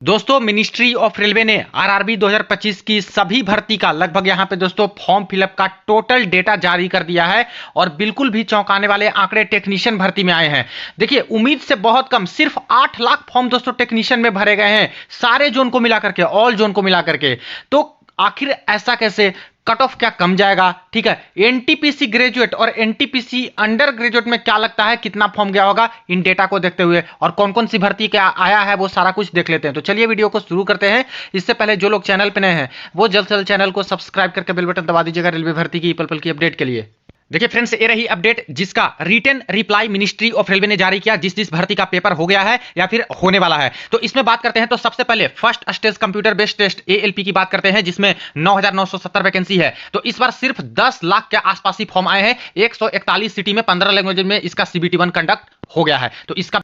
दोस्तों ministry of railway ने RRB 2025 की सभी भर्ती का लगभग यहां पे दोस्तों फॉर्म फिलअप का टोटल डेटा जारी कर दिया है और बिल्कुल भी चौंकाने वाले आंकड़े टेक्नीशियन भर्ती में आए हैं। देखिए उम्मीद से बहुत कम, सिर्फ 8 लाख फॉर्म दोस्तों टेक्नीशियन में भरे गए हैं, सारे जोन को मिलाकर के, ऑल जोन को मिलाकर के। तो आखिर ऐसा कैसे? कट ऑफ क्या कम जाएगा? ठीक है, एनटीपीसी ग्रेजुएट और एनटीपीसी अंडर ग्रेजुएट में क्या लगता है कितना फॉर्म गया होगा इन डेटा को देखते हुए, और कौन कौन सी भर्ती क्या आया है वो सारा कुछ देख लेते हैं। तो चलिए वीडियो को शुरू करते हैं। इससे पहले जो लोग चैनल पे नए हैं वो जल्द से जल्द चैनल को सब्सक्राइब करके बेल बटन दबा दीजिएगा रेलवे भर्ती की पल पल की अपडेट के लिए। देखिए फ्रेंड्स, ये रही अपडेट जिसका written reply ministry of railway ने जारी किया, जिस भर्ती का पेपर हो गया है या फिर होने वाला है। तो इसमें बात करते हैं। तो सबसे पहले first stage computer based test ALP की बात करते हैं, जिसमें 9,970 वैकेंसी है। तो इस बार सिर्फ 10 लाख के आसपास ही फॉर्म आए हैं। 141 सिटी में 15 लैंग्वेज में इसका CBT 1 कंडक्ट हो गया है। तो इसका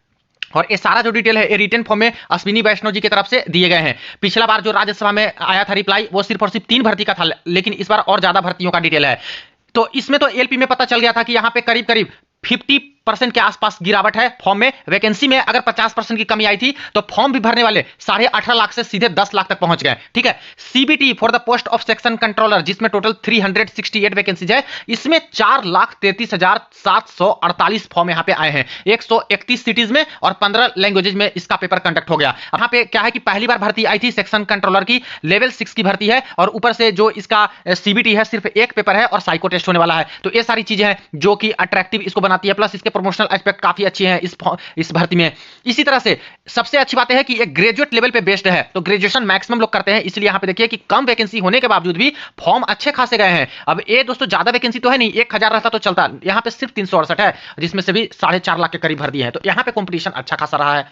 और ये सारा जो डिटेल है ये रिटन फॉर्म में अश्विनी वैष्णव जी की तरफ से दिए गए हैं। पिछला बार जो राज्यसभा में आया था रिप्लाई वो सिर्फ और सिर्फ 3 भर्ती का था, लेकिन इस बार और ज्यादा भर्तियों का डिटेल है। तो इसमें तो एलपी में पता चल गया था कि यहां पे करीब करीब 50% के आसपास गिरावट है फॉर्म में। वैकेंसी में अगर 50% की कमी आई थी तो फॉर्म भी भरने वाले 18.5 लाख से सीधे 10 लाख तक पहुंच गए। ठीक है, CBT for the post of section controller जिसमें टोटल 368 वैकेंसीज है, इसमें 4,33,748 फॉर्म यहां पे आए हैं 131 सिटीज में और 15 लैंग्वेजेज में इसका पेपर कंडक्ट हो गया। यहां पे क्या है कि पहली बार भर्ती आई थी सेक्शन कंट्रोलर की, लेवल 6 की भर्ती है और ऊपर से जो इसका सीबीटी है सिर्फ एक पेपर है और साइको टेस्ट होने वाला है। तो ये सारी चीजें हैं जो कि अट्रैक्टिव इसको बनाती है, प्लस इसके प्रमोशनल एस्पेक्ट काफी अच्छे हैं इस भर्ती में। इसी तरह से सबसे अच्छी बात है कि एक ग्रेजुएट लेवल पे बेस्ड है, तो ग्रेजुएशन मैक्सिमम लोग करते हैं, इसलिए यहां पे देखिए कि कम वैकेंसी होने के बावजूद भी फॉर्म अच्छे खासे गए हैं। अब ये दोस्तों ज्यादा वैकेंसी तो है नहीं, 1000 रहता तो चलता, यहां पे सिर्फ 368 है, जिसमें से भी 4.5 लाख के करीब भर्ती है। तो यहां पे कंपटीशन अच्छा खासा रहा है।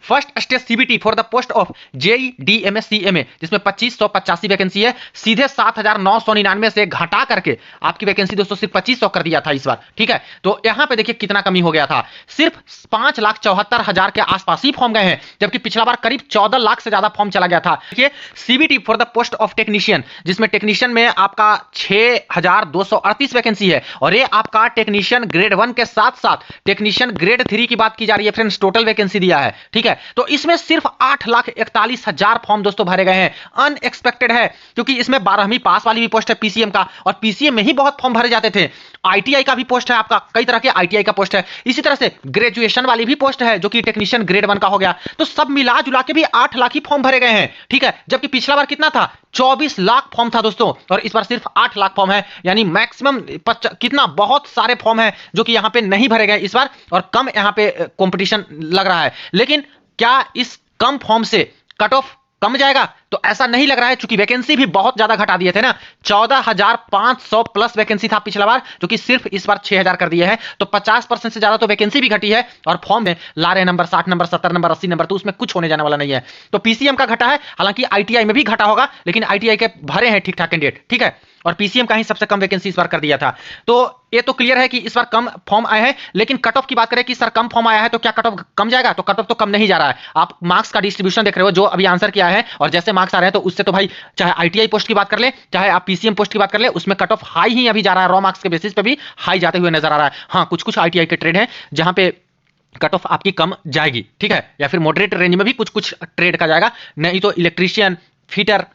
First stage CBT for the post of JEDMSCMA जिसमें 2585 वैकेंसी है, सीधे 7,999 से घटा करके आपकी वैकेंसी दोस्तों सिर्फ 2500 कर दिया था इस बार। ठीक है, तो यहां पे देखिए कितना कमी हो गया था, सिर्फ 5,74,000 के आसपास ही फॉर्म गए हैं, जबकि पिछला बार करीब 14 लाख से ज्यादा फॉर्म चला गया था। देखिए CBT for the post of technician जिसमें टेक्नीशियन में आपका 6,238 वैकेंसी है, और ये आपका टेक्नीशियन ग्रेड 1 के साथ साथ टेक्नीशियन ग्रेड 3 की बात की जा रही है फ्रेंड्स, टोटल वैकेंसी दिया है। ठीक है, तो इसमें सिर्फ 8,41,000 फॉर्म दोस्तों भरे गए हैं। अनएक्सपेक्टेड है क्योंकि इसमें 12वीं पास वाली भी पोस्ट है पीसीएम का, और पीसीएम में ही बहुत फॉर्म भरे जाते थे। आईटीआई का भी पोस्ट है आपका, कई तरह के आईटीआई का पोस्ट है, इसी तरह से ग्रेजुएशन वाली भी पोस्ट है जो कि टेक्नीशियन ग्रेड 1 का हो गया। तो सब मिला जुला के भी 8 लाख ही फॉर्म भरे गए हैं। ठीक है, जबकि पिछला बार कितना था, 24 लाख फॉर्म था दोस्तों, और इस बार सिर्फ 8 लाख फॉर्म है, यानी मैक्सिमम कितना बहुत सारे फॉर्म है जो कि यहां पे नहीं भरे गए इस बार, और कम यहां पे कंपटीशन लग रहा है। लेकिन क्या इस कम फॉर्म से कट ऑफ कम जाएगा? तो ऐसा नहीं लग रहा है, क्योंकि वैकेंसी भी बहुत ज्यादा घटा दिए थे ना। 14,500 प्लस वैकेंसी था पिछला बार, जो कि सिर्फ इस बार 6,000 कर दिए हैं। तो 50% से ज्यादा तो वैकेंसी भी घटी है, और फॉर्म में ला रहे नंबर 60 नंबर 70 नंबर 80 नंबर, तो उसमें कुछ होने जाने वाला नहीं है। तो पीसीएम का घटा है, हालांकि आईटीआई में भी घटा होगा, लेकिन आईटीआई के भरे हैं ठीक ठाक कैंडिडेट। ठीक है, और पीसीएम का ही सबसे कम वैकेंसी इस बार कर दिया था। तो ये तो क्लियर है कि इस बार कम फॉर्म आए हैं, लेकिन कट ऑफ की बात करें कि सर कम फॉर्म आया है तो क्या कट ऑफ कम जाएगा? तो कट ऑफ तो कम नहीं जा रहा है। आप मार्क्स का डिस्ट्रीब्यूशन देख रहे हो, जो अभी आंसर किया है और जैसे मार्क्स आ रहे हैं, तो उससे तो भाई चाहे आईटीआई पोस्ट की बात कर ले, चाहे आप पीसीएम पोस्ट की बात कर ले, उसमें कट ऑफ हाई ही अभी जा रहा है, रॉ मार्क्स के बेसिस पे भी हाई जाते हुए नजर आ रहा है। हाँ, कुछ कुछ आईटीआई के ट्रेड है जहां पे कट ऑफ आपकी कम जाएगी। ठीक है, या फिर मॉडरेट रेंज में भी कुछ कुछ ट्रेड का जाएगा, नहीं तो इलेक्ट्रीशियन, फिटर,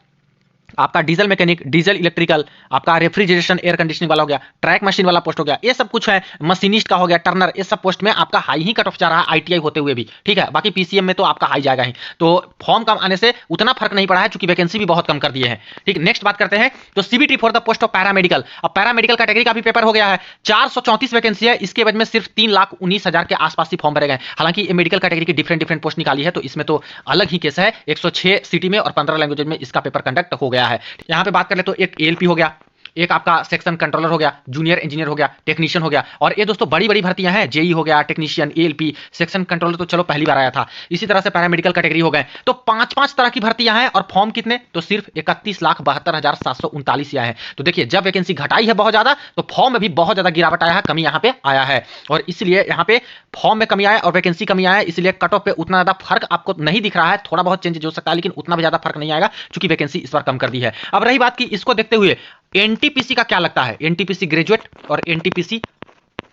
आपका डीजल मैकेनिक, डीजल इलेक्ट्रिकल, आपका रेफ्रिजरेशन एयर कंडीशनिंग वाला हो गया, ट्रैक मशीन वाला पोस्ट हो गया, ये सब कुछ है, मशीनिस्ट का हो गया, टर्नर, ये सब पोस्ट में आपका हाई ही कट ऑफ जा रहा है आईटीआई होते हुए भी। ठीक है, बाकी पीसीएम में तो आपका हाई जाएगा ही। तो फॉर्म कम आने से उतना फर्क नहीं पड़ा है, क्योंकि वैकेंसी भी बहुत कम कर दिए हैं। ठीक, नेक्स्ट बात करते हैं। तो CBT for the post of paramedical, अब पैरामेडिकल कैटेगरी का भी पेपर हो गया है, 434 वैकेंसी है, इसके बाद में सिर्फ 3,19,000 के आसपास ही फॉर्म भरे गए। हालांकि ये मेडिकल कैटेगरी की डिफरेंट पोस्ट निकाली है, तो इसमें तो अलग ही केस है। 106 सिटी में और 15 लैंग्वेज में इसका पेपर कंडक्ट हो गया है। यहाँ पे बात कर ले तो एक एएलपी हो गया, एक आपका सेक्शन कंट्रोलर हो गया, जूनियर इंजीनियर हो गया, टेक्नीशियन हो गया, और ये दोस्तों बड़ी बड़ी भर्तियां हैं, जेई हो गया, टेक्नीशियन, एएलपी, सेक्शन कंट्रोलर तो चलो पहली बार आया था। इसी तरह से पैरामेडिकल कैटेगरी हो गए। तो 5-5 तरह की भर्तियां हैं, और फॉर्म कितने? तो सिर्फ 31,72,739 आए हैं। तो देखिए, जब वैकेंसी घटाई है बहुत ज्यादा, तो फॉर्म में भी बहुत ज्यादा गिरावट आया है, कमी यहां पे आया है, और इसलिए यहां पे फॉर्म में कमी आया और वैकेंसी कमी आया है, इसलिए कट ऑफ पे उतना ज्यादा फर्क आपको नहीं दिख रहा है। थोड़ा बहुत चेंज हो सकता है, लेकिन उतना भी ज्यादा फर्क नहीं आएगा, क्योंकि वैकेंसी इस बार कम कर दी है। अब रही बात की इसको देखते हुए एनटीपीसी का क्या लगता है, एनटीपीसी ग्रेजुएट और एनटीपीसी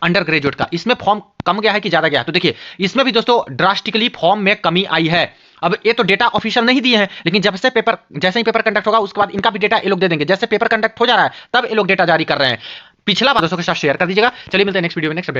अंडर ग्रेजुएट का, इसमें फॉर्म कम गया है कि ज्यादा गया है? तो देखिए इसमें भी दोस्तों ड्रास्टिकली फॉर्म में कमी आई है। अब ये तो डेटा ऑफिशियल नहीं दिए हैं, लेकिन जैसे ही पेपर कंडक्ट होगा उसके बाद इनका भी डेटा ये लोग दे देंगे। जैसे पेपर कंडक्ट हो जा रहा है तब ये लोग डेटा जारी कर रहे हैं। पिछला बात दोस्तों के साथ शेयर कर दीजिएगा। चलिए मिलते हैं नेक्स्ट वीडियो में नेक्स्ट अपडेट।